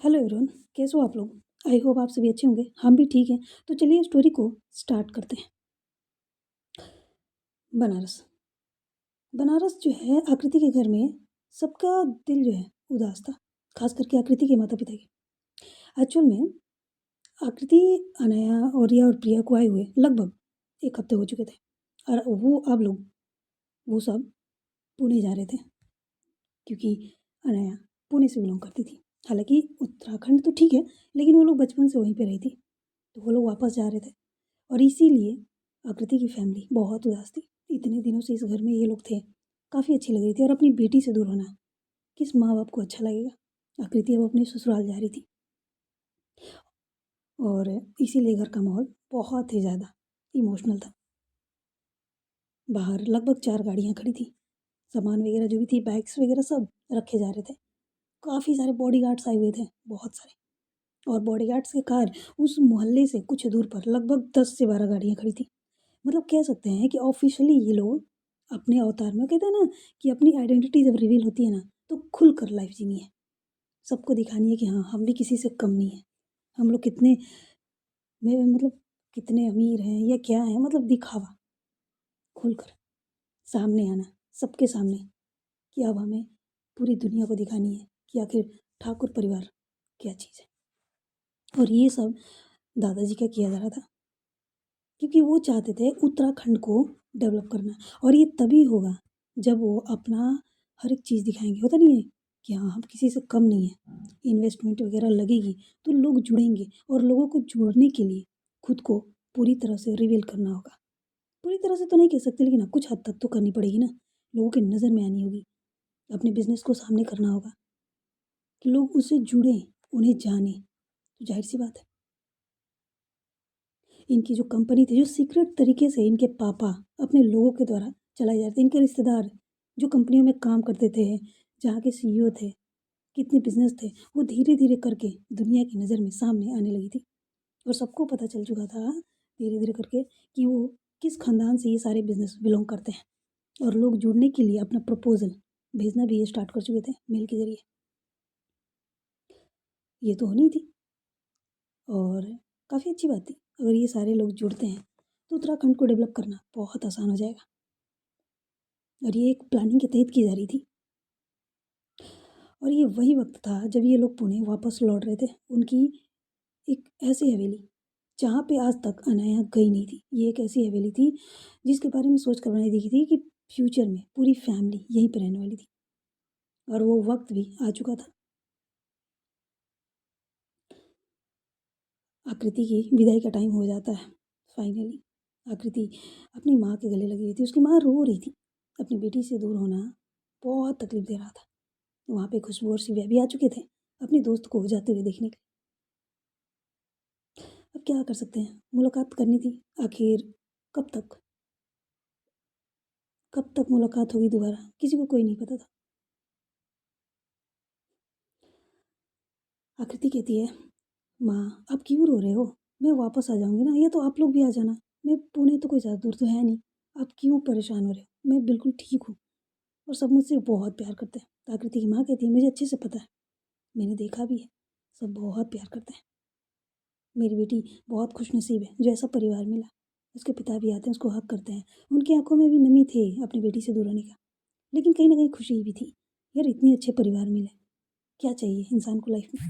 Hello everyone. कैसे हो आप लोग? आई होप आप सभी अच्छे होंगे। हम भी ठीक हैं। तो चलिए स्टोरी को स्टार्ट करते हैं। बनारस। बनारस जो है आकृति के घर में सबका दिल जो है उदास था। खास करके आकृति के माता पिता की। एक्चुअल में आकृति अनया और रिया और प्रिया को आए हुए लगभग 1 हफ्ते हो चुके थे। और वो अब लोग वो सब पुणे जा रहे थे क्योंकि अनया पुणे से बिलोंग करती थी। हालांकि उत्तराखंड तो ठीक है, लेकिन वो लोग बचपन से वहीं पे रही थी, तो वो लोग वापस जा रहे थे। और इसीलिए आकृति की फैमिली बहुत उदास थी। इतने दिनों से इस घर में ये लोग थे, काफ़ी अच्छी लग रही थी। और अपनी बेटी से दूर होना किस माँ बाप को अच्छा लगेगा। आकृति अब अपने ससुराल जा रही थी और इसीलिए घर का माहौल बहुत ही ज़्यादा इमोशनल था। बाहर लगभग 4 गाड़ियाँ खड़ी थी। सामान वगैरह जो भी थी, बैग्स वगैरह सब रखे जा रहे थे। काफ़ी सारे बॉडीगार्ड्स आए हुए थे, बहुत सारे। और बॉडीगार्ड्स के कार उस मोहल्ले से कुछ दूर पर लगभग 10 से 12 गाड़ियाँ खड़ी थी। मतलब कह सकते हैं कि ऑफिशियली ये लोग अपने अवतार में, कहते हैं ना कि अपनी आइडेंटिटी जब रिवील होती है ना, तो खुलकर लाइफ जीनी है। सबको दिखानी है कि हाँ, हम भी किसी से कम नहीं है। हम लोग कितने में मतलब कितने अमीर हैं या क्या है, मतलब दिखावा। खुलकर सामने आना सबके सामने कि अब हमें पूरी दुनिया को दिखानी है कि आखिर ठाकुर परिवार क्या चीज़ है। और ये सब दादाजी का किया जा रहा था क्योंकि वो चाहते थे उत्तराखंड को डेवलप करना। और ये तभी होगा जब वो अपना हर एक चीज़ दिखाएंगे। होता नहीं है कि हाँ, हम किसी से कम नहीं है। इन्वेस्टमेंट वगैरह लगेगी तो लोग जुड़ेंगे, और लोगों को जोड़ने के लिए खुद को पूरी तरह से रिवील करना होगा। पूरी तरह से तो नहीं कह सकते, लेकिन हाँ, कुछ हद तक तो करनी पड़ेगी ना। लोगों की नज़र में आनी होगी, अपने बिजनेस को सामने करना होगा कि लोग उससे जुड़ें, उन्हें जाने। तो जाहिर सी बात है, इनकी जो कंपनी थी, जो सीक्रेट तरीके से इनके पापा अपने लोगों के द्वारा चलाई जाती, इनके रिश्तेदार जो कंपनियों में काम करते थे, जहाँ के सीईओ थे, कितने बिजनेस थे, वो धीरे धीरे करके दुनिया की नज़र में सामने आने लगी थी। और सबको पता चल चुका था धीरे धीरे करके कि वो किस खानदान से ये सारे बिजनेस बिलोंग करते हैं। और लोग जुड़ने के लिए अपना प्रपोजल भेजना भी ये स्टार्ट कर चुके थे मेल के जरिए। ये तो होनी थी और काफ़ी अच्छी बात थी। अगर ये सारे लोग जुड़ते हैं तो उत्तराखंड को डेवलप करना बहुत आसान हो जाएगा। और ये एक प्लानिंग के तहत की जा रही थी। और ये वही वक्त था जब ये लोग पुणे वापस लौट रहे थे। उनकी एक ऐसी हवेली जहाँ पे आज तक अनाया गई नहीं थी। ये एक ऐसी हवेली थी जिसके बारे में सोच कर बनाई दी थी कि फ्यूचर में पूरी फैमिली यहीं पर रहने वाली थी। और वो वक्त भी आ चुका था। आकृति की विदाई का टाइम हो जाता है फाइनली। आकृति अपनी माँ के गले लगी हुई थी। उसकी माँ रो रही थी। अपनी बेटी से दूर होना बहुत तकलीफ दे रहा था। वहाँ पे खुशबू और शिव्या भी आ चुके थे अपने दोस्त को जाते हुए देखने के लिए। अब क्या कर सकते हैं, मुलाकात करनी थी आखिर। कब तक कब तक मुलाकात होगी दोबारा, किसी को कोई नहीं पता था। आकृति कहती है, माँ आप क्यों रो रहे हो? मैं वापस आ जाऊँगी ना, या तो आप लोग भी आ जाना। मैं पुणे तो कोई ज़्यादा दूर तो है नहीं। आप क्यों परेशान हो रहे हो? मैं बिल्कुल ठीक हूँ और सब मुझसे बहुत प्यार करते हैं। तो आकृति की माँ कहती है, मुझे अच्छे से पता है, मैंने देखा भी है, सब बहुत प्यार करते हैं। मेरी बेटी बहुत खुशनसीब है जो ऐसा परिवार मिला। उसके पिता भी आते हैं, उसको हक करते हैं। उनकी आंखों में भी नमी थी अपनी बेटी से दूर होने का, लेकिन कहीं ना कहीं खुशी भी थी। यार इतने अच्छे परिवार मिले, क्या चाहिए इंसान को लाइफ में।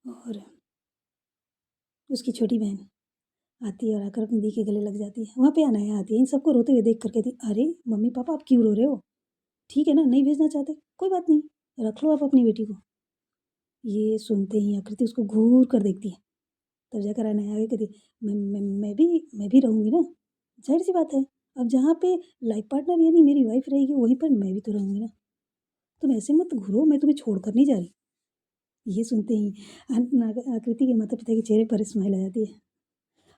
और उसकी छोटी बहन आती है और आकर अपनी दी के गले लग जाती है। वहाँ पे अनाया आती है, इन सबको रोते हुए देख कर कहती, अरे मम्मी पापा आप क्यों रो रहे हो? ठीक है ना, नहीं भेजना चाहते कोई बात नहीं, रख लो आप अपनी बेटी को। ये सुनते ही आकृति उसको घूर कर देखती है। तब जाकर अनाया आगे कहती, मैं भी रहूँगी ना, जाहिर सी बात है। अब जहाँ पे लाइफ पार्टनर यानी मेरी वाइफ रहेगी, वहीं पर मैं भी तो रहूँगी ना। तुम ऐसे मत घूरो, मैं तुम्हें छोड़ कर नहीं जा रही। ये सुनते ही आकृति के माता पिता के चेहरे पर स्माइल आ जाती है।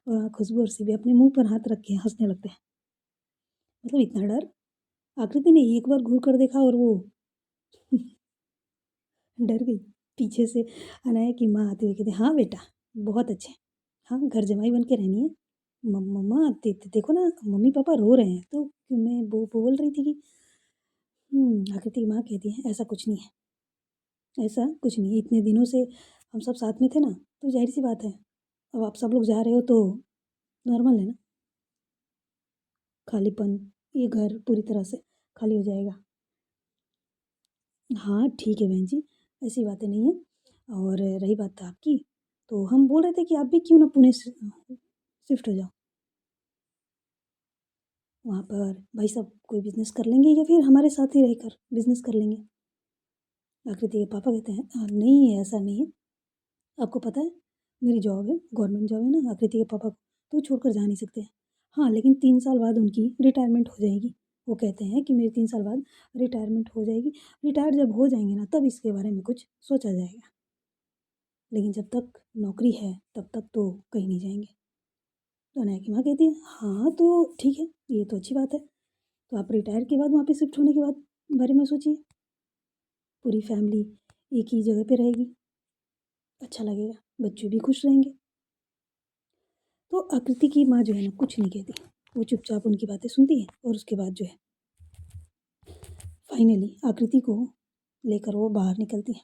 और खुशबू और भी अपने मुंह पर हाथ रख के हंसने लगते हैं। मतलब इतना डर। आकृति ने एक बार घूर कर देखा और वो डर गई। पीछे से अनाया की माँ आती हुई कहती, हाँ बेटा बहुत अच्छे, हाँ घर जमाई बन के रहनी है। मम्मा देखो ना, मम्मी पापा रो रहे हैं। तो मैं बोल रही थी कि आकृति की माँ कहती है, ऐसा कुछ नहीं है, ऐसा कुछ नहीं है, इतने दिनों से हम सब साथ में थे ना, तो ज़ाहिर सी बात है, अब आप सब लोग जा रहे हो तो नॉर्मल है ना, खालीपन, ये घर पूरी तरह से खाली हो जाएगा। हाँ ठीक है बहन जी, ऐसी बातें नहीं है। और रही बात आपकी, तो हम बोल रहे थे कि आप भी क्यों ना पुणे शिफ्ट हो जाओ। वहाँ पर भाई साहब कोई बिजनेस कर लेंगे या फिर हमारे साथ ही रहकर बिजनेस कर लेंगे। आकृति के पापा कहते हैं नहीं ऐसा नहीं है, आपको पता है मेरी जॉब है, गवर्नमेंट जॉब है ना आकृति के पापा को, तो छोड़कर जा नहीं सकते हैं। हाँ लेकिन 3 साल बाद उनकी रिटायरमेंट हो जाएगी। वो कहते हैं कि मेरी 3 साल बाद रिटायरमेंट हो जाएगी। रिटायर जब हो जाएंगे ना तब इसके बारे में कुछ सोचा जाएगा, लेकिन जब तक नौकरी है तब तक तो कहीं नहीं जाएंगे। तो अनाया की माँ कहती है हाँ तो ठीक है, ये तो अच्छी बात है, तो आप रिटायर के बाद वहाँ पे शिफ्ट होने के बाद बारे में सोचिए, पूरी फैमिली एक ही जगह पे रहेगी, अच्छा लगेगा, बच्चे भी खुश रहेंगे। तो आकृति की माँ जो है ना कुछ नहीं कहती, वो चुपचाप उनकी बातें सुनती है और उसके बाद जो है फाइनली आकृति को लेकर वो बाहर निकलती है।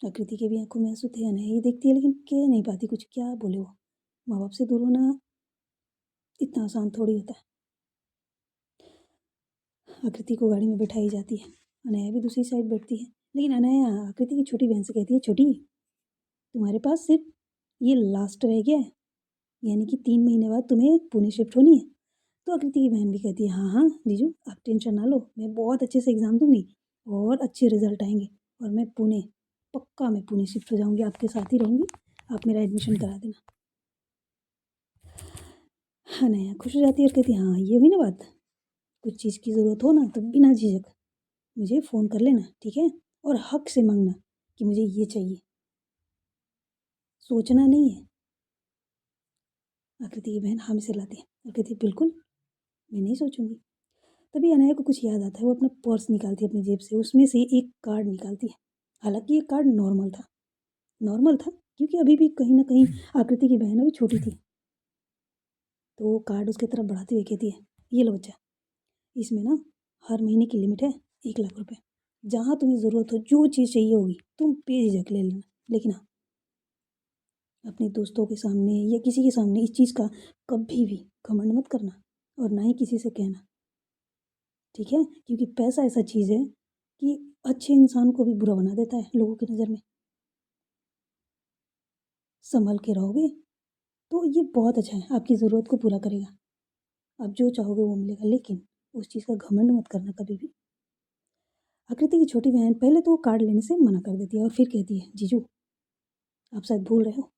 आकृति के भी आंखों में आंसू थे, अनया ही देखती है लेकिन कह नहीं पाती कुछ, क्या बोले वो, माँ बाप से दूर होना इतना आसान थोड़ी होता है। आकृति को गाड़ी में बिठाई जाती है, अनया भी दूसरी साइड बैठती है, लेकिन अनया आकृति की छोटी बहन से कहती है छोटी, तुम्हारे पास सिर्फ ये लास्ट रह गया है, यानी कि 3 महीने बाद तुम्हें पुणे शिफ्ट होनी है। तो आकृति की बहन भी कहती है हाँ हाँ जीजू आप टेंशन ना लो, मैं बहुत अच्छे से एग्ज़ाम दूंगी और अच्छे रिजल्ट आएंगे और मैं पुणे, पक्का मैं पुणे शिफ्ट हो जाऊंगी, आपके साथ ही रहूंगी, आप मेरा एडमिशन करा देना। हाँ नया खुश हो जाती है और कहती है हाँ ये हुई ना बात, कुछ चीज़ की ज़रूरत हो ना तो बिना झिझक मुझे फ़ोन कर लेना, ठीक है, और हक से मांगना कि मुझे ये चाहिए, सोचना नहीं है। आकृति की बहन हाँ में सिर लाती है और कहती है बिल्कुल मैं नहीं सोचूंगी। तभी अनया को कुछ याद आता है, वो अपना पर्स निकालती है अपनी जेब से, उसमें से एक कार्ड निकालती है। हालांकि ये कार्ड नॉर्मल था क्योंकि अभी भी कहीं ना कहीं आकृति की बहन अभी छोटी थी। तो वो कार्ड उसकी तरफ बढ़ाते हुए कहती है ये लो बच्चा, इसमें ना हर महीने की लिमिट है 1 लाख रुपए, जहाँ तुम्हें ज़रूरत हो जो चीज़ चाहिए होगी तुम बेझिझक ले लेना, लेकिन हाँ अपने दोस्तों के सामने या किसी के सामने इस चीज़ का कभी भी घमंड मत करना और ना ही किसी से कहना, ठीक है, क्योंकि पैसा ऐसा चीज़ है कि अच्छे इंसान को भी बुरा बना देता है लोगों की नज़र में। संभल के रहोगे तो ये बहुत अच्छा है, आपकी ज़रूरत को पूरा करेगा, आप जो चाहोगे वो मिलेगा, लेकिन उस चीज़ का घमंड मत करना कभी भी। आकृति की छोटी बहन पहले तो वो कार्ड लेने से मना कर देती है और फिर कहती है जीजू आप शायद भूल रहे हो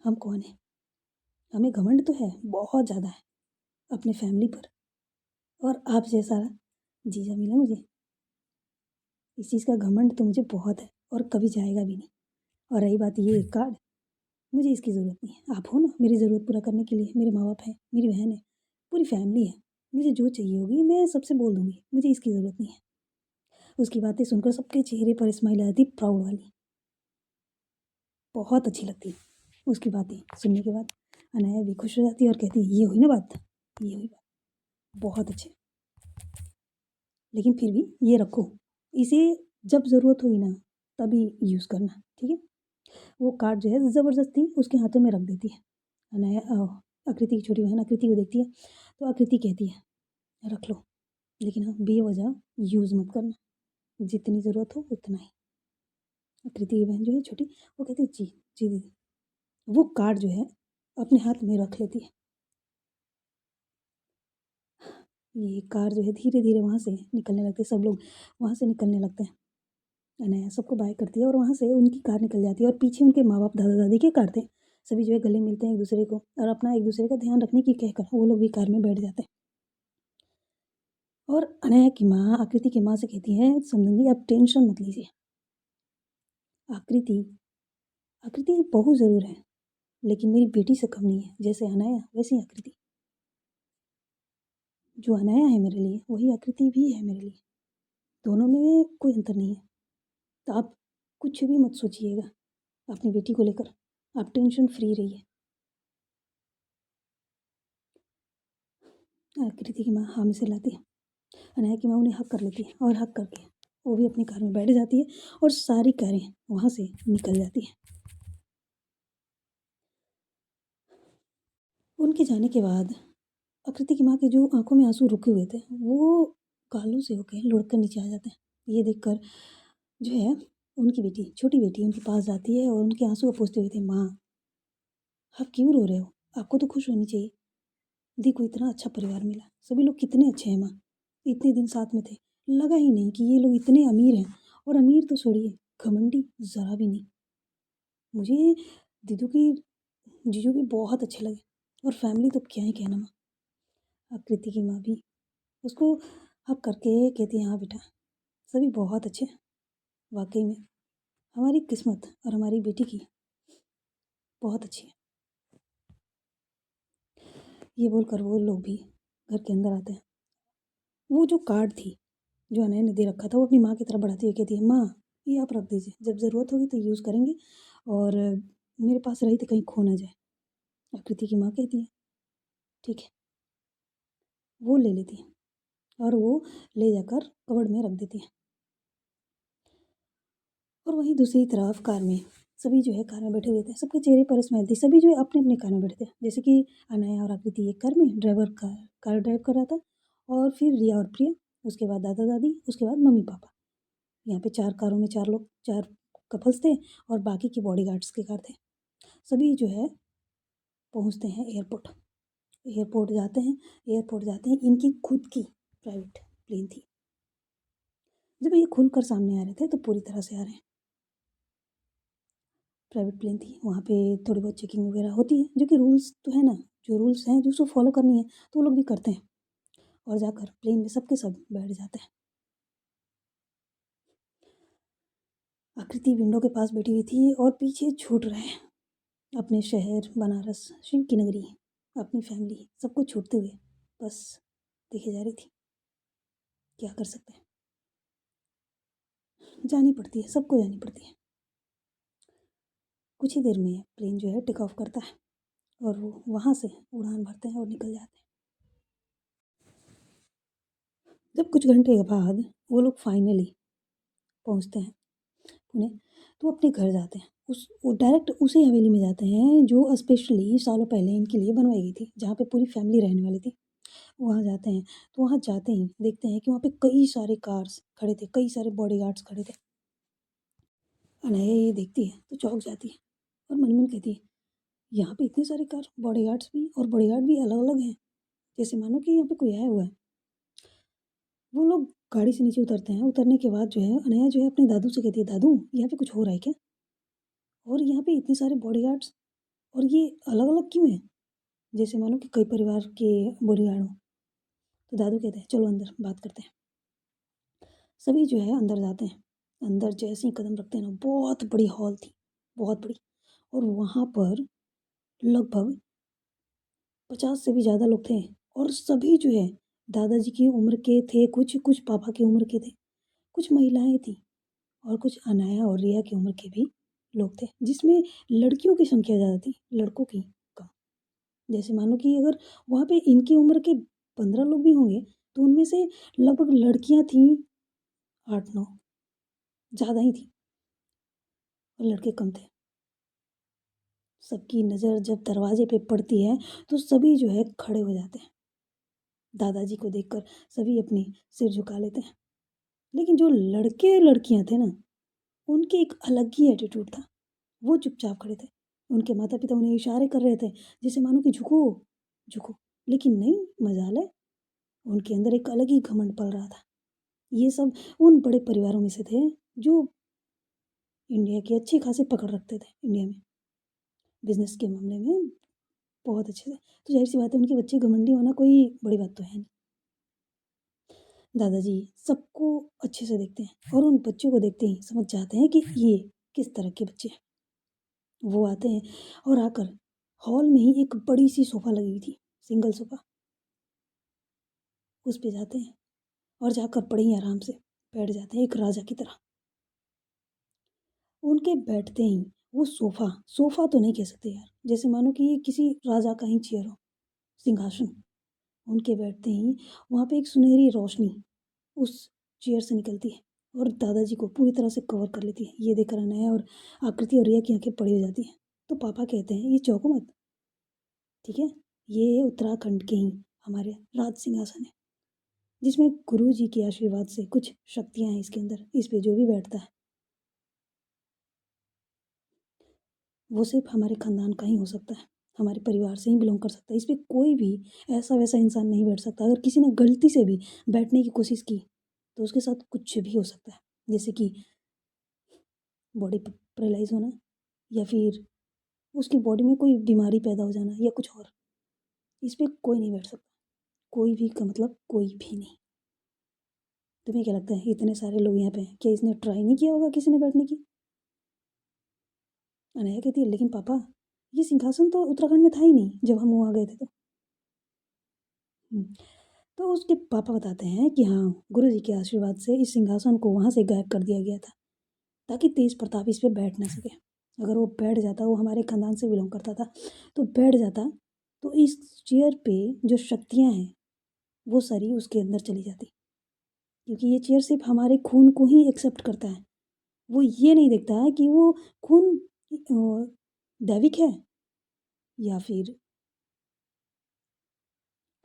हम कौन हैं, हमें घमंड तो है बहुत ज़्यादा है अपने फैमिली पर, और आप जैसा जीजा मिला मुझे, इस चीज़ का घमंड तो मुझे बहुत है और कभी जाएगा भी नहीं। और रही बात ये कार्ड, मुझे इसकी ज़रूरत नहीं है, आप हो ना मेरी ज़रूरत पूरा करने के लिए, मेरे माँ बाप हैं, मेरी बहन है, पूरी फैमिली है, मुझे जो चाहिए होगी मैं सबसे बोल दूँगी, मुझे इसकी ज़रूरत नहीं है। उसकी बातें सुनकर सबके चेहरे पर स्माइल आ जाती प्राउड वाली, बहुत अच्छी लगती है उसकी बातें सुनने के बाद। अनाया भी खुश हो जाती है और कहती है ये हुई ना बात, ये हुई बात, बहुत अच्छे, लेकिन फिर भी ये रखो, इसे जब ज़रूरत होगी ना तभी यूज़ करना, ठीक है। वो कार्ड जो है ज़बरदस्ती उसके हाथों में रख देती है। अनाया आकृति की छोटी बहन आकृति को देखती है, तो आकृति कहती है रख लो, लेकिन हाँ बेवजह यूज़ मत करना, जितनी ज़रूरत हो उतना ही। आकृति की बहन जो है छोटी, वो कहती है जी जी दीदी, वो कार्ड जो है अपने हाथ में रख लेती है। ये कार जो है धीरे धीरे वहाँ से निकलने लगते हैं, सब लोग वहाँ से निकलने लगते हैं। अनाया सबको बाय करती है और वहाँ से उनकी कार निकल जाती है और पीछे उनके माँ बाप दादा दादी के कार थे। सभी जो है गले मिलते हैं एक दूसरे को और अपना एक दूसरे का ध्यान रखने की कहकर वो लोग भी कार में बैठ जाते हैं। और अनाया की माँ आकृति की माँ से कहती है समझेंगी आप टेंशन मत लीजिए, आकृति आकृति बहू ज़रूर है लेकिन मेरी बेटी से कम नहीं है, जैसे अनाया वैसी आकृति, जो अनाया है मेरे लिए वही आकृति भी है मेरे लिए, दोनों में कोई अंतर नहीं है। तो आप कुछ भी मत सोचिएगा अपनी बेटी को लेकर, आप टेंशन फ्री रहिए। आकृति की माँ हाँ में सिर लाती है, अनाया की माँ उन्हें हक कर लेती है और हक करके वो भी अपनी कार में बैठ जाती है और सारी कारें वहाँ से निकल जाती हैं। उनके जाने के बाद आकृति की माँ के जो आंखों में आंसू रुके हुए थे वो गालों से होके लुढ़क कर नीचे आ जाते हैं। ये देखकर जो है उनकी बेटी, छोटी बेटी उनके पास जाती है और उनके आंसू को पोंछते हुए कहती है, माँ आप क्यों रो रहे हो? आपको तो खुश होनी चाहिए। देखो इतना अच्छा परिवार मिला, सभी लोग कितने अच्छे हैं माँ, इतने दिन साथ में थे, लगा ही नहीं कि ये लोग इतने अमीर हैं। और अमीर तो छोड़िए, घमंडी ज़रा भी नहीं। मुझे दीदू की जीजू भी बहुत अच्छे लगे और फैमिली तो क्या ही कहना माँ। आकृति की माँ भी उसको हक करके कहती है, हाँ बेटा सभी बहुत अच्छे हैं, वाकई में हमारी किस्मत और हमारी बेटी की बहुत अच्छी है। ये बोलकर वो लोग भी घर के अंदर आते हैं। वो जो कार्ड थी जो अनय ने दे रखा था वो अपनी माँ की तरफ बढ़ाती हुई कहती है, माँ ये आप रख दीजिए, जब ज़रूरत होगी तो यूज़ करेंगे और मेरे पास रही तो कहीं खो ना जाए। आकृति की माँ कहती है, ठीक है। वो ले लेती है और वो ले जाकर कबर्ड में रख देती है। और वहीं दूसरी तरफ कार में सभी जो है कार में बैठे हुए थे, सबके चेहरे पर स्माइल थी, सभी जो है अपने अपने कार में बैठे थे। जैसे कि अनया और आकृति एक कार में, ड्राइवर कार ड्राइव कर रहा था, और फिर रिया और प्रिया, उसके बाद दादा दादी, उसके बाद मम्मी पापा। यहाँ पे 4 कारों में 4 लोग, 4 कपल्स थे और बाकी के बॉडीगार्ड्स के कार थे। सभी जो है पहुँचते हैं एयरपोर्ट। एयरपोर्ट जाते हैं, इनकी खुद की प्राइवेट प्लेन थी। जब ये खुलकर सामने आ रहे थे तो पूरी तरह से आ रहे हैं। प्राइवेट प्लेन थी, वहाँ पे थोड़ी बहुत चेकिंग वगैरह होती है, जो कि रूल्स तो है ना, जो रूल्स हैं जो उसको फॉलो करनी है तो वो लोग भी करते हैं। और जाकर प्लेन में सब के सब बैठ जाते हैं। आकृति विंडो के पास बैठी हुई थी और पीछे छूट रहे हैं अपने शहर बनारस, शिव की नगरी, अपनी फैमिली, सबको छूटते हुए बस देखे जा रही थी। क्या कर सकते हैं, जानी पड़ती है, सबको जानी पड़ती है। कुछ ही देर में प्लेन जो है टेक ऑफ करता है और वो वहाँ से उड़ान भरते हैं और निकल जाते हैं। जब कुछ घंटे के बाद वो लोग फाइनली पहुँचते हैं पुणे, तो अपने घर जाते हैं। वो डायरेक्ट उसी हवेली में जाते हैं जो स्पेशली सालों पहले इनके लिए बनवाई गई थी, जहाँ पे पूरी फैमिली रहने वाली थी। वहाँ जाते हैं, तो वहाँ जाते ही देखते हैं कि वहाँ पे कई सारे कार्स खड़े थे, कई सारे बॉडीगार्ड्स खड़े थे। अनया ये देखती है तो चौंक जाती है और मन मन कहती है, यहाँ पे इतने सारे कार, बॉडीगार्ड्स भी, और बॉडीगार्ड भी अलग अलग हैं, जैसे मानो कि यहाँ पे कोई आया हुआ है। वो लोग गाड़ी से नीचे उतरते हैं। उतरने के बाद जो है अनया जो है अपने दादू से कहती है, दादू यहाँ पे कुछ हो रहा है क्या? और यहाँ पे इतने सारे बॉडीगार्ड्स, और ये अलग अलग क्यों हैं, जैसे मानो कि कई परिवार के बॉडीगार्ड हों। तो दादू कहते हैं, चलो अंदर बात करते हैं। सभी जो है अंदर जाते हैं। अंदर जैसे ही कदम रखते हैं ना, बहुत बड़ी हॉल थी, बहुत बड़ी। और वहाँ पर लगभग 50 से भी ज़्यादा लोग थे, और सभी जो है दादाजी की उम्र के थे, कुछ कुछ पापा की उम्र के थे, कुछ महिलाएं थी, और कुछ अनाया और रिया की उम्र के भी लोग थे, जिसमें लड़कियों की संख्या ज़्यादा थी, लड़कों की कम। जैसे मानो कि अगर वहाँ पे इनकी उम्र के 15 लोग भी होंगे तो उनमें से लगभग लड़कियाँ थीं 8-9, ज़्यादा ही थी, और लड़के कम थे। सबकी नज़र जब दरवाजे पे पड़ती है तो सभी जो है खड़े हो जाते हैं। दादाजी को देखकर सभी अपने सिर झुका लेते हैं। लेकिन जो लड़के लड़कियां थे ना, उनके एक अलग ही एटीट्यूड था। वो चुपचाप खड़े थे। उनके माता पिता उन्हें इशारे कर रहे थे, जैसे मानो कि झुको झुको, लेकिन नहीं, मजाल है, उनके अंदर एक अलग ही घमंड पल रहा था। ये सब उन बड़े परिवारों में से थे जो इंडिया की अच्छी खासी पकड़ रखते थे, इंडिया में बिजनेस के मामले में बहुत अच्छे थे। तो जाहिर सी बात है उनके बच्चे घमंडी होना कोई बड़ी बात तो है नहीं। दादाजी सबको अच्छे से देखते हैं और उन बच्चों को देखते ही समझ जाते हैं कि ये किस तरह के बच्चे हैं। वो आते हैं और आकर हॉल में ही एक बड़ी सी सोफ़ा लगी हुई थी, सिंगल सोफ़ा, उस पे जाते हैं और जाकर बड़े ही आराम से बैठ जाते हैं, एक राजा की तरह। उनके बैठते ही वो सोफ़ा, सोफ़ा तो नहीं कह सकते यार, जैसे मानो कि ये किसी राजा का ही चेयर हो, सिंहासन। उनके बैठते ही वहाँ पे एक सुनहरी रोशनी उस चेयर से निकलती है और दादाजी को पूरी तरह से कवर कर लेती है। ये देखकर अनाया और आकृति और रिया की आंखें बड़ी हो जाती हैं। तो पापा कहते हैं, ये चौंको मत, ठीक है? ये उत्तराखंड के ही हमारे राज सिंहासन है, जिसमें गुरु जी के आशीर्वाद से कुछ शक्तियाँ हैं इसके अंदर। इस पे जो भी बैठता है वो सिर्फ हमारे खानदान का ही हो सकता है, हमारे परिवार से ही बिलोंग कर सकता है। इस पे कोई भी ऐसा वैसा इंसान नहीं बैठ सकता। अगर किसी ने गलती से भी बैठने की कोशिश की तो उसके साथ कुछ भी हो सकता है, जैसे कि बॉडी पैरालाइज होना, या फिर उसकी बॉडी में कोई बीमारी पैदा हो जाना, या कुछ और। इस पे कोई नहीं बैठ सकता, कोई भी का मतलब कोई भी नहीं। तुम्हें क्या लगता है, इतने सारे लोग यहाँ पे हैं, क्या इसने ट्राई नहीं किया होगा किसी ने बैठने की? अनया कहती है, लेकिन पापा ये सिंहासन तो उत्तराखंड में था ही नहीं जब हम वहाँ गए थे तो। हम्म, तो उसके पापा बताते हैं कि हाँ, गुरु जी के आशीर्वाद से इस सिंहासन को वहाँ से गायब कर दिया गया था, ताकि तेज प्रताप इस पे बैठ ना सके। अगर वो बैठ जाता, वो हमारे खानदान से बिलोंग करता था, तो बैठ जाता तो इस चेयर पे जो शक्तियाँ हैं वो सारी उसके अंदर चली जाती, क्योंकि ये चेयर सिर्फ हमारे खून को ही एक्सेप्ट करता है। वो ये नहीं देखता है कि वो खून दैविक है या फिर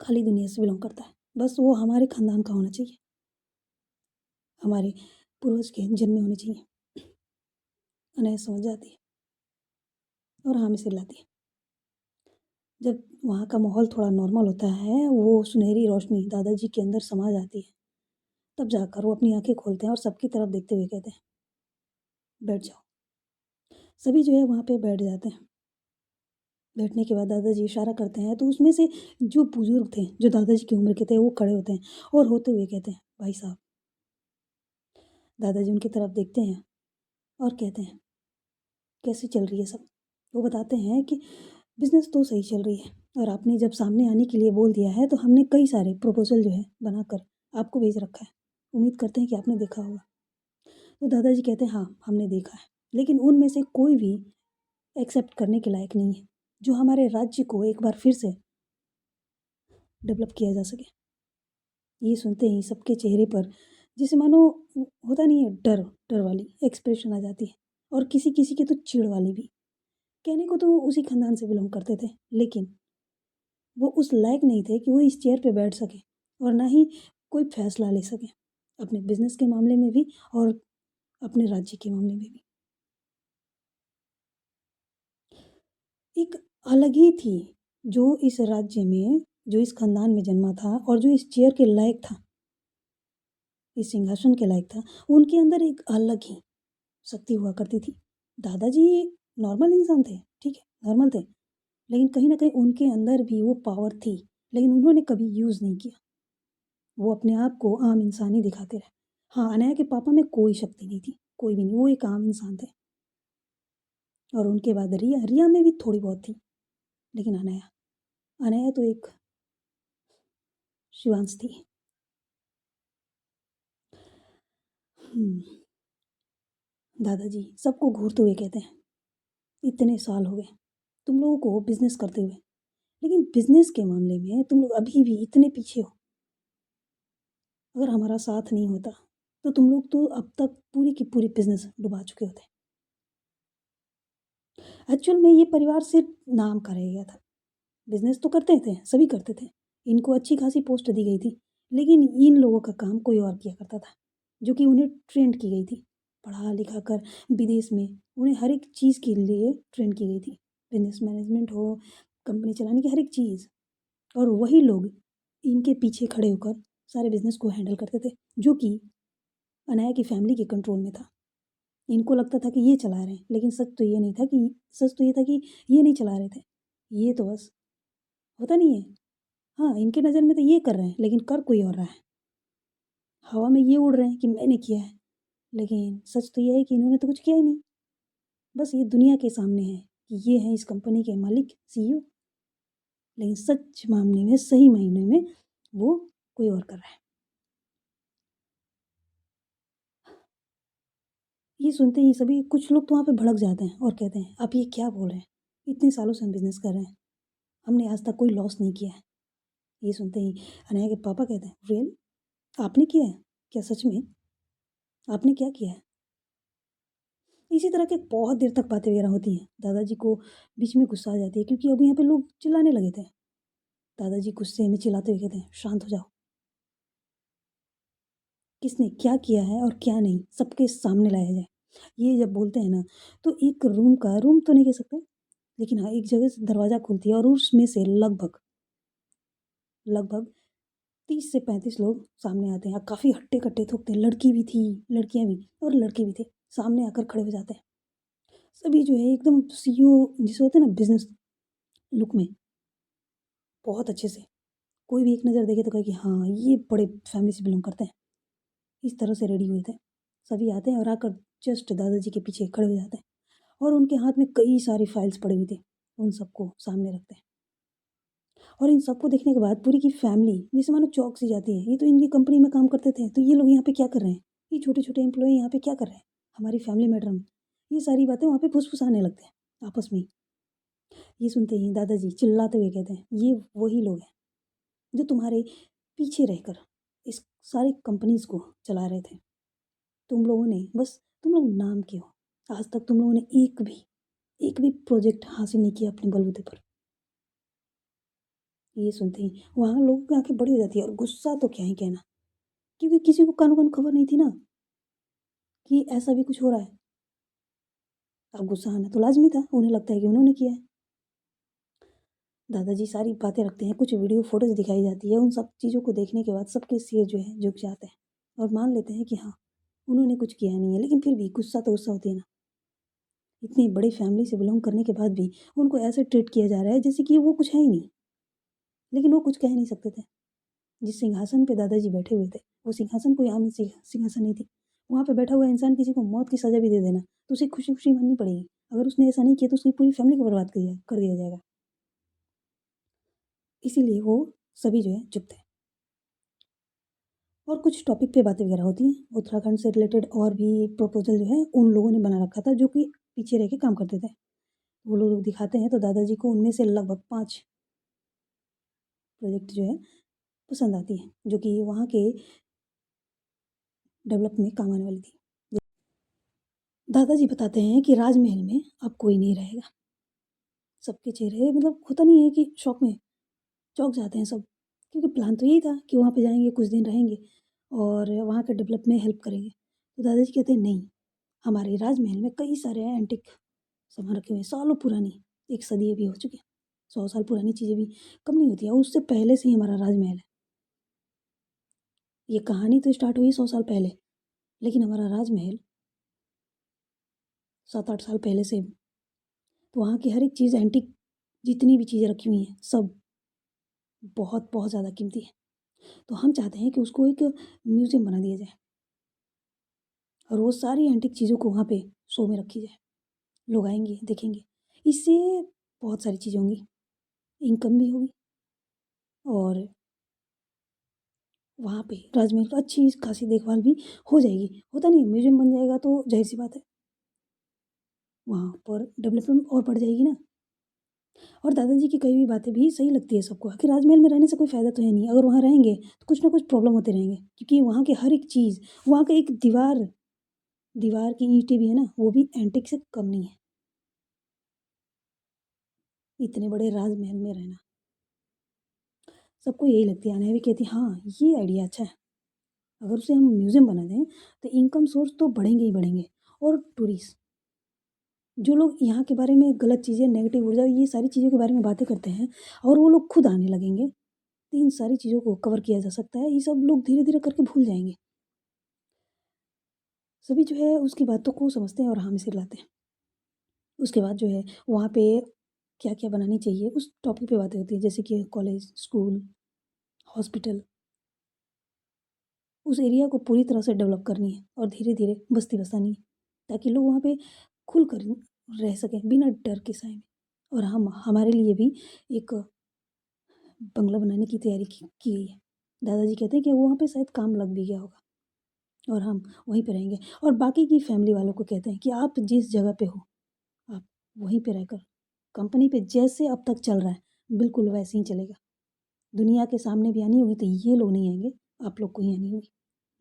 खाली दुनिया से बिलोंग करता है। बस वो हमारे खानदान का होना चाहिए, हमारे पूर्वज के जन्मे होने चाहिए। अनया समझ जाती है और हाँ में सिर लाती है। जब वहाँ का माहौल थोड़ा नॉर्मल होता है, वो सुनहरी रोशनी दादाजी के अंदर समा जाती है, तब जाकर वो अपनी आंखें खोलते हैं और सबकी तरफ देखते हुए कहते हैं, बैठ जाओ। सभी जो है वहाँ पे बैठ जाते हैं। बैठने के बाद दादाजी इशारा करते हैं, तो उसमें से जो बुजुर्ग थे, जो दादाजी की उम्र के थे, वो खड़े होते हैं और होते हुए कहते हैं, भाई साहब। दादाजी उनकी तरफ देखते हैं और कहते हैं, कैसी चल रही है सब? वो बताते हैं कि बिजनेस तो सही चल रही है, और आपने जब सामने आने के लिए बोल दिया है तो हमने कई सारे प्रपोजल जो है बनाकर आपको भेज रखा है। उम्मीद करते हैं कि आपने देखा होगा। तो दादाजी कहते हैं, हाँ हमने देखा है, लेकिन उनमें से कोई भी एक्सेप्ट करने के लायक नहीं है, जो हमारे राज्य को एक बार फिर से डेवलप किया जा सके। ये सुनते ही सबके चेहरे पर जैसे मानो होता नहीं है, डर डर वाली एक्सप्रेशन आ जाती है, और किसी किसी की तो चिढ़ वाली भी। कहने को तो वो उसी खानदान से बिलोंग करते थे, लेकिन वो उस लायक नहीं थे कि वो इस चेयर पे बैठ सके, और ना ही कोई फैसला ले सके, अपने बिजनेस के मामले में भी और अपने राज्य के मामले में भी। एक अलग ही थी जो इस राज्य में, जो इस खानदान में जन्मा था और जो इस चेयर के लायक था, इस सिंहासन के लायक था, उनके अंदर एक अलग ही शक्ति हुआ करती थी। दादाजी नॉर्मल इंसान थे, ठीक है, नॉर्मल थे, लेकिन कहीं ना कहीं उनके अंदर भी वो पावर थी, लेकिन उन्होंने कभी यूज़ नहीं किया। वो अपने आप को आम इंसान ही दिखाते रहे। हाँ, अनया के पापा में कोई शक्ति नहीं थी, कोई भी नहीं, वो एक आम इंसान थे। और उनके बाद रिया, रिया में भी थोड़ी बहुत थी, लेकिन अनया, अनया तो एक शिवांश थी। दादाजी सबको घूरते हुए कहते हैं, इतने साल हो गए तुम लोगों को बिजनेस करते हुए, लेकिन बिजनेस के मामले में तुम लोग अभी भी इतने पीछे हो। अगर हमारा साथ नहीं होता तो तुम लोग तो अब तक पूरी की पूरी बिजनेस डुबा चुके होते। एक्चुअल में ये परिवार सिर्फ नाम का रह गया था। बिजनेस तो करते थे, सभी करते थे, इनको अच्छी खासी पोस्ट दी गई थी, लेकिन इन लोगों का काम कोई और किया करता था, जो कि उन्हें ट्रेंड की गई थी। पढ़ा लिखा कर विदेश में उन्हें हर एक चीज़ के लिए ट्रेंड की गई थी, बिजनेस मैनेजमेंट हो, कंपनी चलाने की हर एक चीज़। और वही लोग इनके पीछे खड़े होकर सारे बिजनेस को हैंडल करते थे, जो कि अनाया की फैमिली के कंट्रोल में था। इनको लगता था कि ये चला रहे हैं, लेकिन सच तो ये नहीं था कि, सच तो ये था कि ये नहीं चला रहे थे, ये तो बस होता नहीं है। हाँ, इनके नज़र में तो ये कर रहे हैं, लेकिन कर कोई और रहा है। हवा में ये उड़ रहे हैं कि मैंने किया है, लेकिन सच तो ये है कि इन्होंने तो कुछ किया ही नहीं। बस ये दुनिया के सामने है कि ये हैं इस कंपनी के मालिक, सीईओ, लेकिन सच मामले में, सही मायने में वो कोई और कर रहा है। ये सुनते ही सभी, कुछ लोग तो वहाँ पे भड़क जाते हैं और कहते हैं, आप ये क्या बोल रहे हैं? इतने सालों से हम बिजनेस कर रहे हैं, हमने आज तक कोई लॉस नहीं किया है। ये सुनते ही अनया के पापा कहते हैं, रियल आपने किया है क्या, सच में? आपने क्या किया है? इसी तरह के बहुत देर तक बातें वगैरह होती हैं। दादाजी को बीच में गुस्सा आ जाती है क्योंकि अब यहाँ पे लोग चिल्लाने लगे थे। दादाजी गुस्से में चिल्लाते हुए कहते हैं, शांत हो जाओ। किसने क्या किया है और क्या नहीं सबके सामने लाया जाए। ये जब बोलते हैं ना, तो एक रूम तो नहीं कह सकते, लेकिन हाँ, एक जगह से दरवाज़ा खुलती है और उसमें से लगभग लगभग 30 से 35 लोग सामने आते हैं। काफ़ी हट्टे-कट्टे थोकते हैं, लड़की भी थी, लड़कियाँ भी और लड़के भी थे। सामने आकर खड़े हो जाते हैं। सभी जो है एकदम सीईओ जिसे होते हैं ना बिज़नेस लुक में, बहुत अच्छे से। कोई भी एक नज़र देखे तो कहे कि हाँ, ये बड़े फैमिली से बिलॉन्ग करते हैं। इस तरह से रेडी हुए थे। सभी आते हैं और आकर जस्ट दादाजी के पीछे खड़े हो जाते हैं और उनके हाथ में कई सारी फाइल्स पड़ी हुई थी। उन सबको सामने रखते हैं और इन सबको देखने के बाद पूरी की फैमिली जैसे मानो चौंक सी जाती है। ये तो इनकी कंपनी में काम करते थे, तो ये लोग यहाँ पे क्या कर रहे हैं? ये छोटे-छोटे एम्प्लॉयी यहाँ पे क्या कर रहे हैं? हमारी फैमिली मैटर में। ये सारी बातें वहाँ पे फुसफुसाने लगते हैं आपस में ही। ये सुनते ही दादाजी चिल्लाते हुए कहते हैं, "ये वही लोग हैं जो तुम्हारे पीछे रहकर इस सारी कंपनीज़ को चला रहे थे। तुम लोगों ने बस तुम लोग नाम के हो। आज तक तुम लोगों ने एक भी प्रोजेक्ट हासिल नहीं किया अपने बलबूते पर।" ये सुनते ही वहाँ लोगों की आँखें बड़ी हो जाती है और गुस्सा तो क्या ही कहना, क्योंकि किसी को कानो-कान खबर नहीं थी ना कि ऐसा भी कुछ हो रहा है। अब गुस्सा आना तो लाज़मी था, उन्हें लगता है कि उन्होंने किया है। दादाजी सारी बातें रखते हैं, कुछ वीडियो फ़ोटोज़ दिखाई जाती है, उन सब चीज़ों को देखने के बाद सबके सिर जो है झुक जाते हैं और मान लेते हैं कि हाँ, उन्होंने कुछ किया नहीं है, लेकिन फिर भी गुस्सा तो गुस्सा होती है ना। इतनी बड़ी फैमिली से बिलॉन्ग करने के बाद भी उनको ऐसे ट्रीट किया जा रहा है जैसे कि वो कुछ है ही नहीं, लेकिन वो कुछ कह नहीं सकते थे। जिस सिंहासन पे दादाजी बैठे हुए थे, वो सिंहासन कोई आम सिंहासन नहीं थी। वहाँ पे बैठा हुआ इंसान किसी को मौत की सज़ा भी दे देना, तो उसे खुशी-खुशी माननी पड़ेगी। अगर उसने ऐसा नहीं किया तो उसकी पूरी फैमिली को बर्बाद कर दिया जाएगा। इसीलिए वो सभी जो है चुप थे और कुछ टॉपिक पे बातें वगैरह होती हैं। उत्तराखंड से रिलेटेड और भी प्रपोज़ल जो है उन लोगों ने बना रखा था जो कि पीछे रह के काम करते थे। वो लोग दिखाते हैं तो दादाजी को उनमें से लगभग 5 प्रोजेक्ट जो है पसंद आती है, जो कि वहाँ के डेवलप में काम आने वाली थी। दादाजी बताते हैं कि राजमहल में अब कोई नहीं रहेगा। सबके चेहरे मतलब होता नहीं है कि शॉक में चौंक जाते हैं सब, क्योंकि प्लान तो यही था कि वहाँ पे जाएँगे, कुछ दिन रहेंगे और वहाँ के डेवलप में हेल्प करेंगे। तो दादाजी कहते हैं नहीं, हमारे राजमहल में कई सारे एंटीक सामान रखे हुए हैं, सालों पुरानी, 1 सदी अभी हो चुकी है। 100 साल पुरानी चीज़ें भी कम नहीं होती हैं और उससे पहले से ही हमारा राजमहल है। ये कहानी तो स्टार्ट हुई 100 साल पहले, लेकिन हमारा राजमहल 7-8 साल पहले से, तो वहाँ की हर एक चीज़ एंटीक जितनी भी चीज़ें रखी हुई हैं, सब बहुत-बहुत ज़्यादा कीमती है। तो हम चाहते हैं कि उसको एक म्यूज़ियम बना दिया जाए और वो सारी एंटीक चीज़ों को वहाँ पे शो में रखी जाए। लोग आएँगे, देखेंगे। इससे बहुत सारी चीज़ें होंगी, इनकम भी होगी और वहाँ पे राजमहल का अच्छी खासी देखभाल भी हो जाएगी। होता नहीं है, म्यूज़ियम बन जाएगा तो ज़ाहिर-सी बात है, वहाँ पर डेवलपमेंट और बढ़ जाएगी ना। और दादाजी की कही हुई बातें भी सही लगती है सबको। आखिर राजमहल में रहने से कोई फ़ायदा तो है नहीं। अगर वहाँ रहेंगे तो कुछ ना कुछ प्रॉब्लम होते रहेंगे, क्योंकि वहाँ की हर एक चीज़, वहाँ का एक दीवार की ईंटें भी है ना, वो भी एंटीक से कम नहीं है। इतने बड़े राजमहल में रहना, सबको यही लगती है। अनन्या भी कहती है, हाँ, ये आइडिया अच्छा है। अगर उसे हम म्यूज़ियम बना दें, तो इनकम सोर्स तो बढ़ेंगे ही बढ़ेंगे और टूरिस्ट जो लोग यहाँ के बारे में गलत चीज़ें, नेगेटिव ऊर्जा, ये सारी चीज़ों के बारे में बातें करते हैं और वो लोग खुद आने लगेंगे, तो इन सारी चीज़ों को कवर किया जा सकता है। ये सब लोग धीरे-धीरे करके भूल जाएँगे। सभी जो है उसकी बातों को समझते हैं और हाँ में सिर हिलाते हैं। उसके बाद जो है वहाँ पे क्या-क्या बनानी चाहिए, उस टॉपिक पे बातें होती हैं, जैसे कि कॉलेज, स्कूल, हॉस्पिटल, उस एरिया को पूरी तरह से डेवलप करनी है और धीरे-धीरे बस्ती बसानी है, ताकि लोग वहाँ पे खुलकर रह सकें बिना डर के साए में। और हम हमारे लिए भी एक बंगला बनाने की तैयारी की गई है। दादाजी कहते हैं कि वहाँ पे शायद काम लग भी गया होगा और हम वहीं पे रहेंगे और बाकी की फैमिली वालों को कहते हैं कि आप जिस जगह पे हो, आप वहीं पे रहकर कंपनी पे जैसे अब तक चल रहा है, बिल्कुल वैसे ही चलेगा। दुनिया के सामने भी आनी होगी तो ये लोग नहीं आएँगे, आप लोग को ही आनी होगी।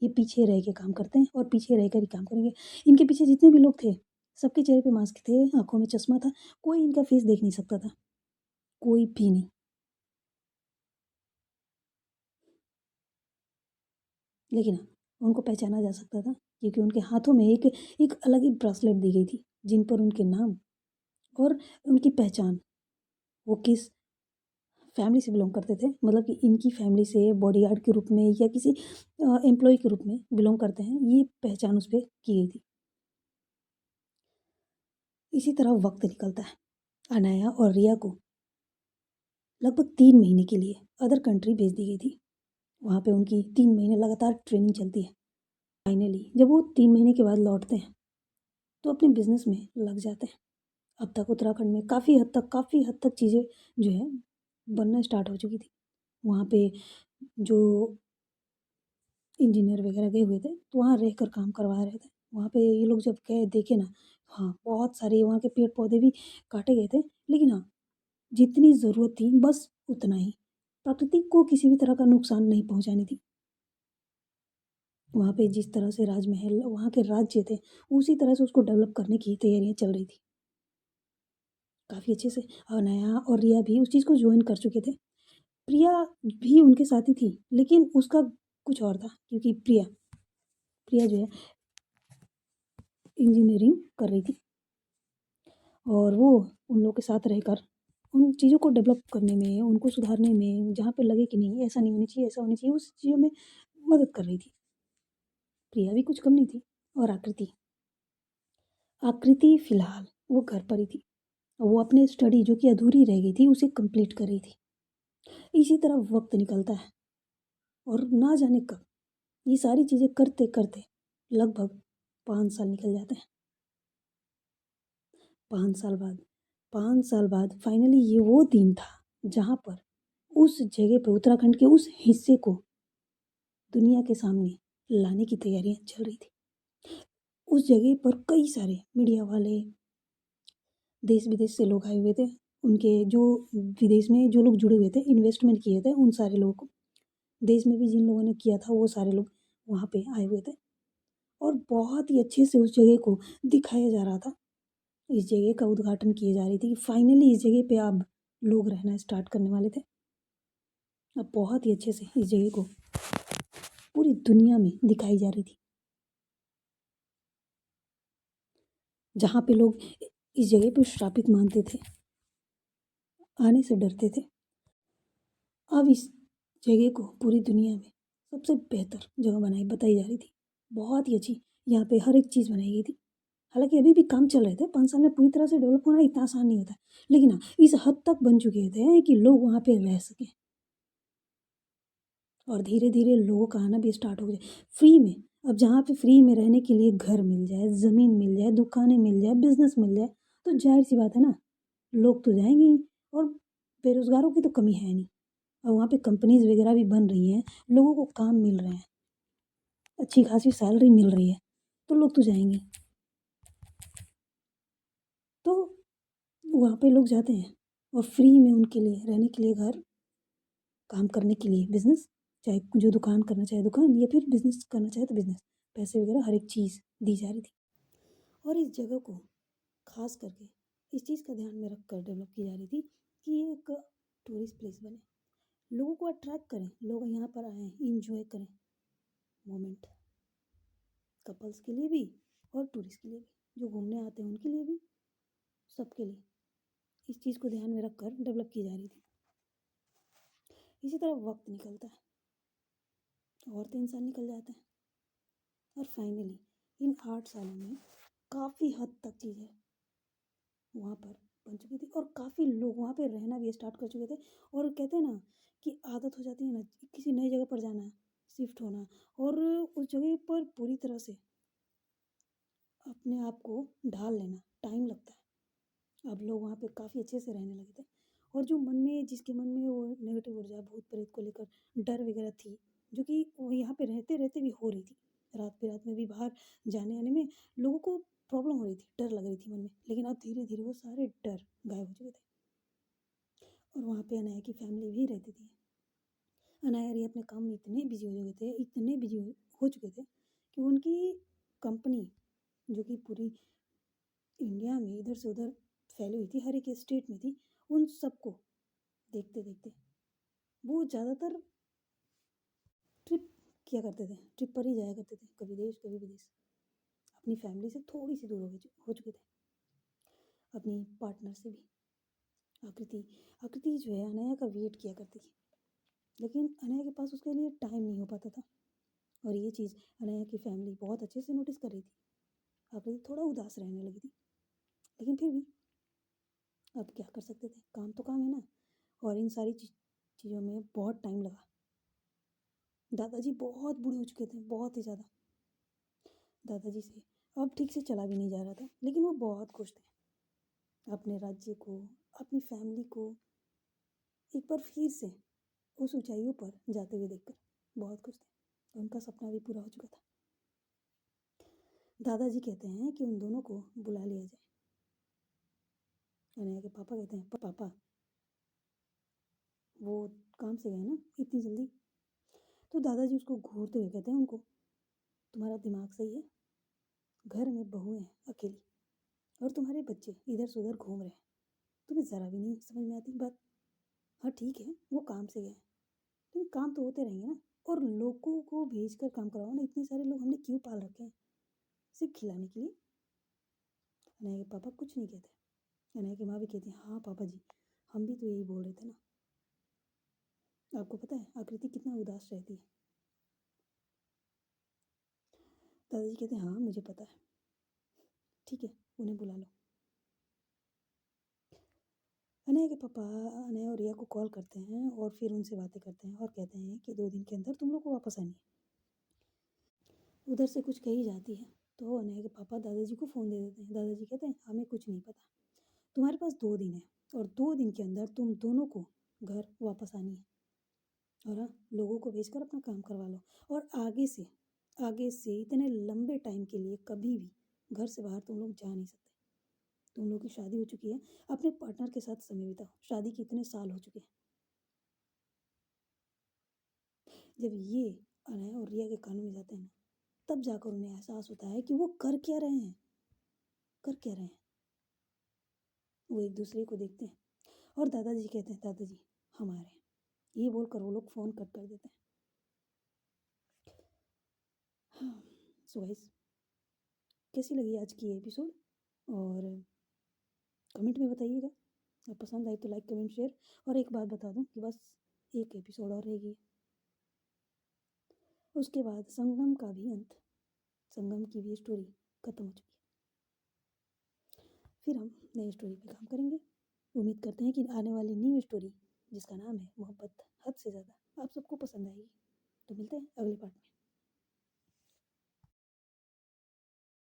ये पीछे रह के काम करते हैं और पीछे रह कर ही काम करेंगे। इनके पीछे जितने भी लोग थे, सबके चेहरे पे मास्क थे, आँखों में चश्मा था, कोई इनका फेस देख नहीं सकता था, कोई भी नहीं। लेकिन हाँ, उनको पहचाना जा सकता था क्योंकि उनके हाथों में एक एक अलग ही ब्रेसलेट दी गई थी, जिन पर उनके नाम और उनकी पहचान, वो किस फैमिली से बिलॉन्ग करते थे, मतलब कि इनकी फैमिली से बॉडीगार्ड के रूप में या किसी एम्प्लॉय के रूप में बिलॉन्ग करते हैं, ये पहचान उस पे की गई थी। इसी तरह वक्त निकलता है। अनाया और रिया को लगभग 3 महीने के लिए अदर कंट्री भेज दी गई थी। वहाँ पे उनकी 3 महीने लगातार ट्रेनिंग चलती है। फाइनली जब वो 3 महीने के बाद लौटते हैं तो अपने बिजनेस में लग जाते हैं। अब तक उत्तराखंड में काफ़ी हद तक चीज़ें जो है बनना स्टार्ट हो चुकी थी। वहाँ पे जो इंजीनियर वगैरह गए हुए थे तो वहाँ रहकर काम करवा रहे थे। वहाँ पे ये लोग जब गए देखे ना, हाँ, बहुत सारे वहाँ के पेड़ पौधे भी काटे गए थे, लेकिन हाँ, जितनी ज़रूरत थी बस उतना ही। प्रकृति को किसी भी तरह का नुकसान नहीं पहुँचानी थी। वहाँ पे जिस तरह से राजमहल वहाँ के राज्य थे, उसी तरह से उसको डेवलप करने की तैयारियाँ चल रही थी। काफ़ी अच्छे से अनाया और रिया भी उस चीज़ को जॉइन कर चुके थे। प्रिया भी उनके साथ ही थी, लेकिन उसका कुछ और था क्योंकि प्रिया प्रिया जो है इंजीनियरिंग कर रही थी और वो उन लोगों के साथ रहकर उन चीज़ों को डेवलप करने में, उनको सुधारने में, जहाँ पे लगे कि नहीं ऐसा नहीं होनी चाहिए, ऐसा होनी चाहिए, उस चीज़ों में मदद कर रही थी। प्रिया भी कुछ कम नहीं थी। और आकृति आकृति फ़िलहाल वो घर पर ही थी। वो अपने स्टडी जो कि अधूरी रह गई थी, उसे कंप्लीट कर रही थी। इसी तरह वक्त निकलता है और ना जाने कब ये सारी चीज़ें करते करते लगभग 5 साल निकल जाते हैं। 5 साल बाद 5 साल बाद फाइनली ये वो दिन था जहाँ पर उस जगह पे उत्तराखंड के उस हिस्से को दुनिया के सामने लाने की तैयारियां चल रही थी। उस जगह पर कई सारे मीडिया वाले, देश विदेश से लोग आए हुए थे। उनके जो विदेश में जो लोग जुड़े हुए थे, इन्वेस्टमेंट किए थे, उन सारे लोगों को, देश में भी जिन लोगों ने किया था वो सारे लोग वहाँ पे आए हुए थे और बहुत ही अच्छे से उस जगह को दिखाया जा रहा था। इस जगह का उद्घाटन किए जा रही थी कि फाइनली इस जगह पे अब लोग रहना स्टार्ट करने वाले थे। अब बहुत ही अच्छे से इस जगह को पूरी दुनिया में दिखाई जा रही थी, जहाँ पे लोग इस जगह पे श्रापित मानते थे, आने से डरते थे। अब इस जगह को पूरी दुनिया में सबसे बेहतर जगह बताई जा रही थी। बहुत ही अच्छी यहाँ पे हर एक चीज़ बनाई गई थी। हालांकि अभी भी काम चल रहे थे, 5 साल में पूरी तरह से डेवलप होना इतना आसान नहीं होता, लेकिन हाँ, इस हद तक बन चुके थे कि लोग वहाँ पे रह सकें और धीरे धीरे लोगों का आना भी स्टार्ट हो जाए फ्री में। अब जहाँ पे फ्री में रहने के लिए घर मिल जाए, ज़मीन मिल जाए, दुकानें मिल जाए, बिजनेस मिल जाए, तो जाहिर सी बात है ना, लोग तो जाएंगे ही। और बेरोजगारों की तो कमी है नहीं। और वहाँ पे कंपनीज वगैरह भी बन रही हैं, लोगों को काम मिल रहे हैं, अच्छी खासी सैलरी मिल रही है, तो लोग तो जाएंगे। तो वहाँ पे लोग जाते हैं और फ्री में उनके लिए रहने के लिए घर, काम करने के लिए बिजनेस, चाहे जो दुकान करना चाहे दुकान या फिर बिजनेस करना चाहे तो बिजनेस, पैसे वगैरह हर एक चीज़ दी जा रही थी। और इस जगह को खास करके इस चीज़ का ध्यान में रख कर डेवलप की जा रही थी कि ये एक टूरिस्ट प्लेस बने, लोगों को अट्रैक्ट करें, लोग यहाँ पर आएँ, इंजॉय करें मोमेंट, कपल्स के लिए भी और टूरिस्ट के लिए भी, जो घूमने आते हैं उनके लिए भी, सबके लिए इस चीज़ को ध्यान में रखकर डेवलप की जा रही थी। इसी तरह वक्त निकलता है और 3 साल निकल जाते हैं और फाइनली इन 8 सालों में काफ़ी हद तक चीज़ें वहाँ पर बन चुकी थी और काफ़ी लोग वहाँ पे रहना भी स्टार्ट कर चुके थे। और कहते हैं ना कि आदत हो जाती है ना किसी नई जगह पर जाना, शिफ्ट होना, और उस जगह पर पूरी तरह से अपने आप को ढाल लेना टाइम लगता है। अब लोग वहाँ पे काफ़ी अच्छे से रहने लगे थे और जो मन में, जिसके मन में वो नेगेटिव ऊर्जा, भूत प्रेत को लेकर डर वगैरह थी, जो कि वो यहाँ पे रहते रहते भी हो रही थी, रात बिरात में भी बाहर जाने आने में लोगों को प्रॉब्लम हो रही थी, डर लग रही थी मन में, लेकिन अब धीरे धीरे वो सारे डर गायब हो चुके थे। और वहाँ पे अनाया की फैमिली भी रहती थी। अनाया और ये अपने काम में इतने बिजी हो गए थे, इतने बिजी हो चुके थे कि उनकी कंपनी जो कि पूरी इंडिया में इधर से उधर फैली हुई थी, हर एक स्टेट में थी, उन सबको देखते देखते वो ज़्यादातर ट्रिप किया करते थे, ट्रिप पर ही जाया करते थे, कभी देश कभी विदेश। अपनी फैमिली से थोड़ी सी दूर हो चुके थे, अपनी पार्टनर से भी। आकृति जो है अनया का वेट किया करती थी, लेकिन अनया के पास उसके लिए टाइम नहीं हो पाता था। और ये चीज़ अनया की फैमिली बहुत अच्छे से नोटिस कर रही थी। आकृति थोड़ा उदास रहने लगी थी, लेकिन फिर भी अब क्या कर सकते थे, काम तो काम है ना। और इन सारी चीज़ों में बहुत टाइम लगा। दादाजी बहुत बूढ़े हो चुके थे, बहुत ही ज़्यादा। दादाजी से अब ठीक से चला भी नहीं जा रहा था, लेकिन वो बहुत खुश थे अपने राज्य को, अपनी फैमिली को एक बार फिर से उस ऊंचाइयों पर जाते हुए देखकर बहुत खुश थे। उनका सपना भी पूरा हो चुका था। दादाजी कहते हैं कि उन दोनों को बुला लिया जाए। अनया के पापा कहते हैं, पापा वो काम से गए ना इतनी जल्दी? तो दादाजी उसको घूरते हुए कहते हैं उनको, तुम्हारा दिमाग सही है? घर में बहू है अकेली और तुम्हारे बच्चे इधर से उधर घूम रहे हैं, तुम्हें ज़रा भी नहीं समझ में आती बात? हाँ ठीक है, वो काम से गए, लेकिन काम तो होते रहेंगे ना। और लोगों को भेज कर काम करवाओ ना, इतने सारे लोग हमने क्यों पाल रखे हैं सिर्फ खिलाने के लिए? अनया के पापा कुछ नहीं कहते। अनया की माँ भी कहती है, हाँ पापा जी, हम भी तो यही बोल रहे थे ना। आपको पता है आकृति कितना उदास रहती है? दादाजी कहते हैं, हाँ मुझे पता है, ठीक है उन्हें बुला लो। अनया के पापा अनया और रिया को कॉल करते हैं और फिर उनसे बातें करते हैं और कहते हैं कि 2 दिन के अंदर तुम लोग को वापस आनी है। उधर से कुछ कही जाती है तो अनया के पापा दादाजी को फ़ोन दे देते हैं। दादाजी कहते हैं, हमें कुछ नहीं पता, तुम्हारे पास 2 दिन है और 2 दिन के अंदर तुम दोनों को घर वापस आनी है। और हाँ, लोगों को भेजकर अपना काम करवा लो। और आगे से इतने लंबे टाइम के लिए कभी भी घर से बाहर तुम लोग जा नहीं सकते। तुम लोग की शादी हो चुकी है, अपने पार्टनर के साथ समय बिताओ। शादी के इतने साल हो चुके हैं। जब ये अनया और रिया के कानों में जाते हैं ना, तब जाकर उन्हें एहसास होता है कि वो कर क्या रहे हैं, कर क्या रहे हैं। वो एक दूसरे को देखते हैं और दादाजी कहते हैं, दादाजी हम आ रहे हैं। ये बोलकर वो लोग फ़ोन कट कर देते हैं। हाँ, सो गाइस, कैसी लगी आज की ये एपिसोड? और कमेंट में बताइएगा। और पसंद आई तो लाइक कमेंट शेयर। और एक बात बता दूं कि बस एक एपिसोड और रहेगी, उसके बाद संगम का भी अंत, संगम की भी स्टोरी खत्म हो चुकी है। फिर हम नई स्टोरी पे काम करेंगे। उम्मीद करते हैं कि आने वाली न्यू स्टोरी जिसका नाम है मोहब्बत हद से ज़्यादा आप सबको पसंद आएगी। तो मिलते हैं अगले पार्ट में।